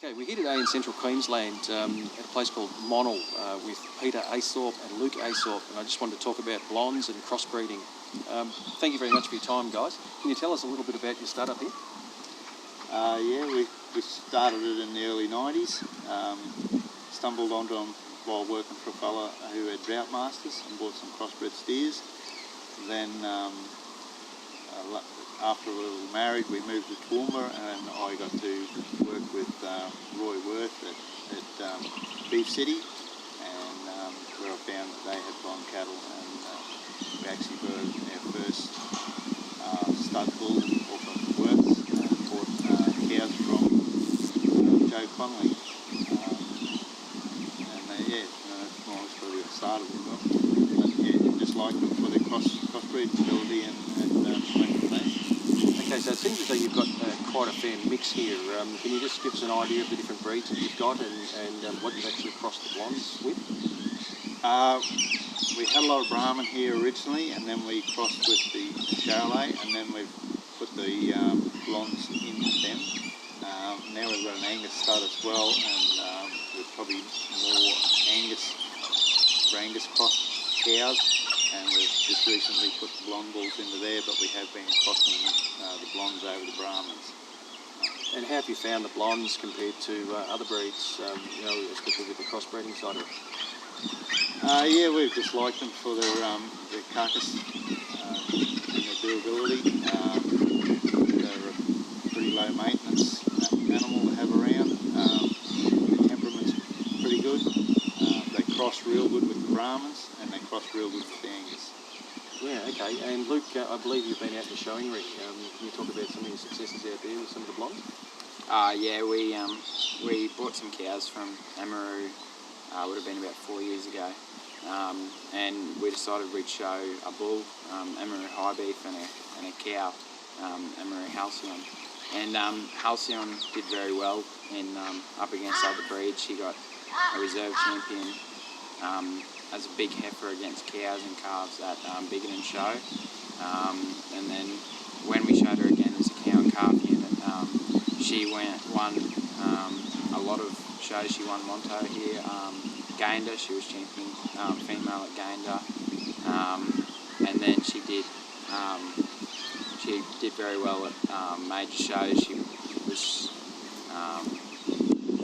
Okay, we're here today in central Queensland at a place called Monell with Peter Aisthorpe and Luke Aisthorpe, and I just wanted to talk about blondes and crossbreeding. Thank you very much for your time, guys. Can you tell us a little bit about your startup here? We started it in the early 90s. Stumbled onto them while working for a fella who had drought masters and bought some crossbred steers. Then after we were married, we moved to Toowoomba, and I got to work with Roy Worth at Beef City, and where I found that they had blonde cattle, and we actually birthed our first stud bull off of Worth's and bought cows from Joe Connolly. That's more where we got started with them. But just like them for their crossbreeding ability and went from there. Okay, so it seems as though you've got quite a fair mix here. Can you just give us an idea of the different breeds that you've got and what you've actually crossed the blondes with? We had a lot of Brahman here originally, and then we crossed with the Charolais, and then we've put the blondes in with them. Now we've got an Angus stud as well, and we've probably more Angus crossed cows, and we've just recently put the blonde bulls into there, but we have been crossing the blondes over the Brahmans. And how have you found the blondes compared to other breeds, especially with the crossbreeding side of it? We've just liked them for their carcass and their durability. They're a pretty low maintenance animal to have around. The temperament's pretty good. They cross real good with the Brahmans, and they cross real good with the Angus. Yeah, okay. And Luke, I believe you've been out in the showing ring. Can you talk about some of your successes out there with some of the blondes? We bought some cows from Amaroo, would have been about 4 years ago, and we decided we'd show a bull, Amaroo High Beef, and a cow, Amaroo Halcyon. And Halcyon did very well in up against other breeds. She got a reserve champion as a big heifer against cows and calves at Biggin Show. And then when we showed her again as a cow and calf unit, she won a lot of shows. She won Monto here, Gander, she was champion female at Gander, and then she did very well at major shows. She was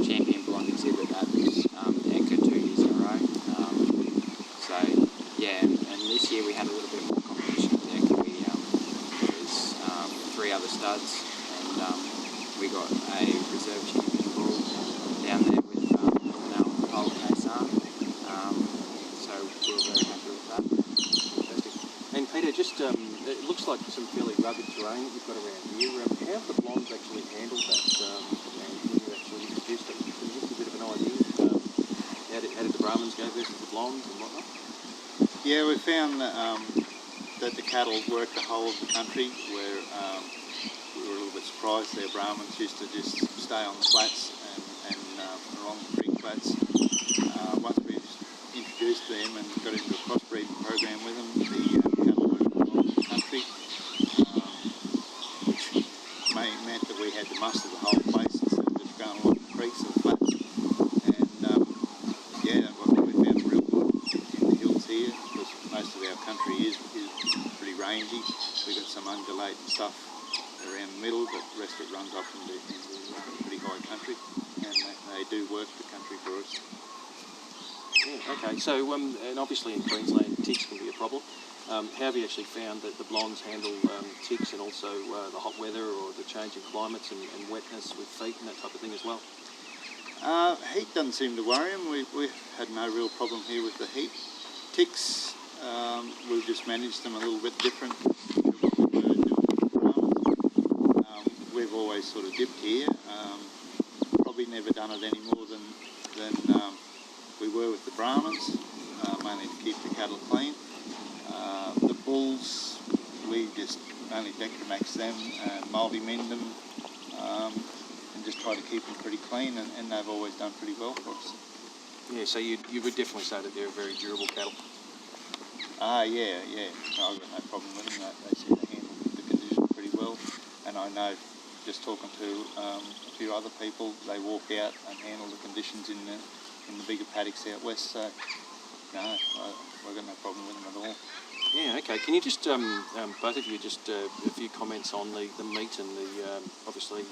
champion blonde exhibit at Anchor 2 years in a row. And this year we had a little bit more competition there. There was 3 other studs, and we got a reserve champion bull down there with an Pole Kaysan. So we were very happy with that. Fantastic. And Peter, just it looks like some fairly rugged terrain that you've got around here. How have the blondes actually handled that when you actually introduced them? Can you give us a bit of an idea of how did the Brahmans go versus the blondes and whatnot? Yeah, we found that the cattle worked the whole of the country, where we were a little bit surprised. Their Brahmans used to just stay on the flats and along the creek flats. Once we introduced them and got into a crossbreeding program with them, the cattle worked all over the country, which meant that we had to muster the whole place instead of just going along the creeks or the flats. We found real good in the hills here, because most of our country is pretty rangy. We've got some undulating stuff around the middle, but the rest of it runs up into pretty high country, and they do work the country for us. Yeah, okay. So, and obviously in Queensland, ticks can be a problem. How have you actually found that the blondes handle ticks and also the hot weather or the changing climates and wetness with feet and that type of thing as well? Heat doesn't seem to worry them. We've had no real problem here with the heat. Ticks, we've just managed them a little bit different to what we were doing with the Brahmans. We've always sort of dipped here. Probably never done it any more than we were with the Brahmans, mainly to keep the cattle clean. The bulls, we just only Dectomax them and multi-min them, and just try to keep them pretty clean, and they've always done pretty well for us. Yeah, so you would definitely say that they're very durable cattle. Yeah. I've got no problem with them. They seem to handle the condition pretty well, and I know just talking to a few other people, they walk out and handle the conditions in the bigger paddocks out west. So no, we've got no problem with them at all. Yeah, okay. Can you just, both of you, just a few comments on the meat and the, obviously,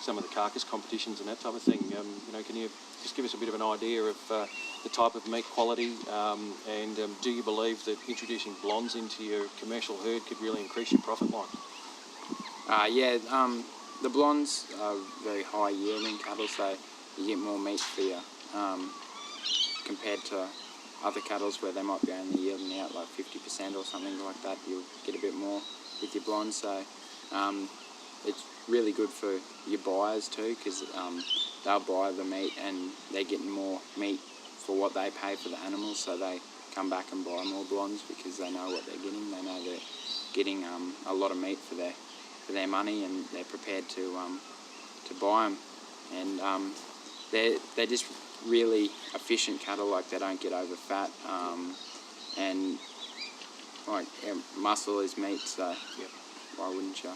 some of the carcass competitions and that type of thing? Can you just give us a bit of an idea of the type of meat quality, and do you believe that introducing blondes into your commercial herd could really increase your profit line? The blondes are very high yielding cattle, so you get more meat for you, compared to other cattle where they might be only yielding out like 50% or something like that. You'll get a bit more with your blondes, so it's really good for your buyers too, because they'll buy the meat and they're getting more meat for what they pay for the animals, so they come back and buy more blondes because they know what they're getting. They know they're getting a lot of meat for their money, and they're prepared to buy them. And they're just really efficient cattle. Like, they don't get over fat, and like muscle is meat, so why wouldn't you?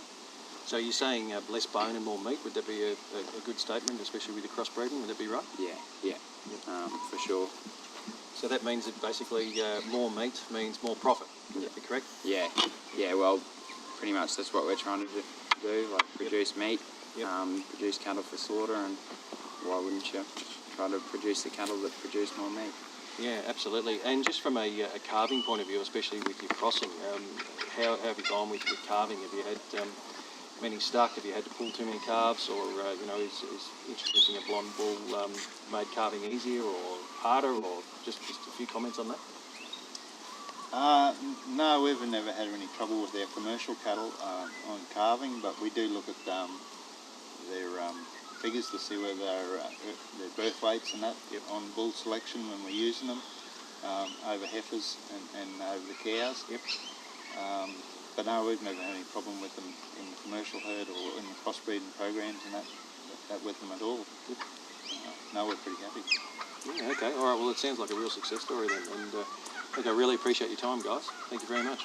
So you're saying less bone and more meat? Would that be a good statement, especially with the crossbreeding? Would that be right? Yeah, for sure. So that means that basically more meat means more profit. Would that be correct? Yeah. Well, pretty much that's what we're trying to do. Like, produce meat, produce cattle for slaughter, and why wouldn't you try to produce the cattle that produce more meat? Yeah, absolutely. And just from a calving point of view, especially with your crossing, how have you gone with your calving? Have you had many stuck? Have you had to pull too many calves, or is introducing a blonde bull made calving easier or harder, or just a few comments on that? No, we've never had any trouble with our commercial cattle on calving, but we do look at their figures to see whether their birth weights and that on bull selection when we're using them over heifers and over the cows. But no, we've never had any problem with them in the commercial herd or in the crossbreeding programs and that with them at all. No, we're pretty happy. Yeah, okay. All right. Well, it sounds like a real success story then. And look, I really appreciate your time, guys. Thank you very much.